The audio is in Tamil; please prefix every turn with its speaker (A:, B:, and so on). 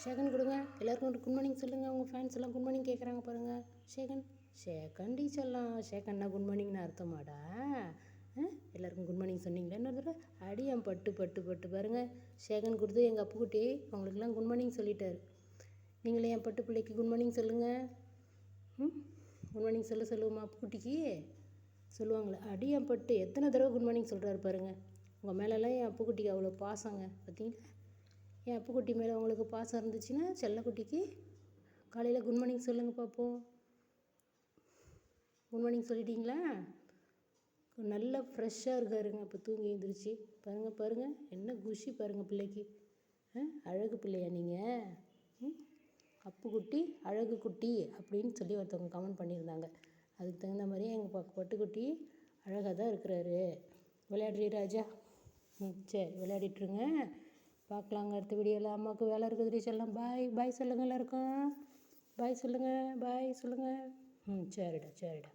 A: ஷேகன் கொடுங்க. எல்லாருக்கும் குட் மார்னிங் சொல்லுங்கள். உங்கள் ஃபேன்ஸ் எல்லாம் குட் மார்னிங் கேட்குறாங்க பாருங்கள். ஷேகன் டீச்சர்லாம் ஷேகன்னா குட் மார்னிங்னு அர்த்தமாடா. எல்லாருக்கும் குட் மார்னிங் சொன்னீங்களா? இன்னொரு தடவை அடியான் பட்டு பட்டு பட்டு பாருங்கள். ஷேகன் கொடுத்து எங்கள் அப்புக்குட்டி அவங்களுக்குலாம் குட் மார்னிங் சொல்லிட்டார். நீங்களே என் பட்டு பிள்ளைக்கு குட் மார்னிங் சொல்லுங்கள். குட் மார்னிங் சொல்லுவோம்மா அப்புக்குட்டிக்கு சொல்லுவாங்களே. அடியான் பட்டு எத்தனை தடவை குட் மார்னிங் சொல்கிறாரு பாருங்கள். உங்கள் மேலெல்லாம் என் அப்புக்குட்டிக்கு அவ்வளோ பாசங்க பார்த்தீங்களா? என் அப்புக்குட்டி மேலே உங்களுக்கு பாசம் இருந்துச்சுன்னா செல்லக்குட்டிக்கு காலையில் குட் மார்னிங் சொல்லுங்கள் பார்ப்போம். குட் மார்னிங் சொல்லிட்டீங்களா? நல்லா ஃப்ரெஷ்ஷாக இருக்காருங்க. இப்போ தூங்கி எழுந்திரிச்சு பாருங்கள் என்ன குஷி பாருங்கள் பிள்ளைக்கு. அழகு பிள்ளையா நீங்கள்? அப்புக்குட்டி அழகு குட்டி அப்படின்னு சொல்லி ஒருத்தவங்க கமெண்ட் பண்ணியிருந்தாங்க. அதுக்கு தகுந்த மாதிரியே எங்கள் பட்டுக்குட்டி அழகாக தான் இருக்கிறாரு. விளையாடுறீ ராஜா? சரி விளையாடிட்டுருங்க. பார்க்கலாங்க அடுத்த வீடியோவில். அம்மாவுக்கு வேலை இருக்குது டீச்சர்லாம். பாய் சொல்லுங்கள் எல்லாருக்கும். பாய் சொல்லுங்கள். சரிடா.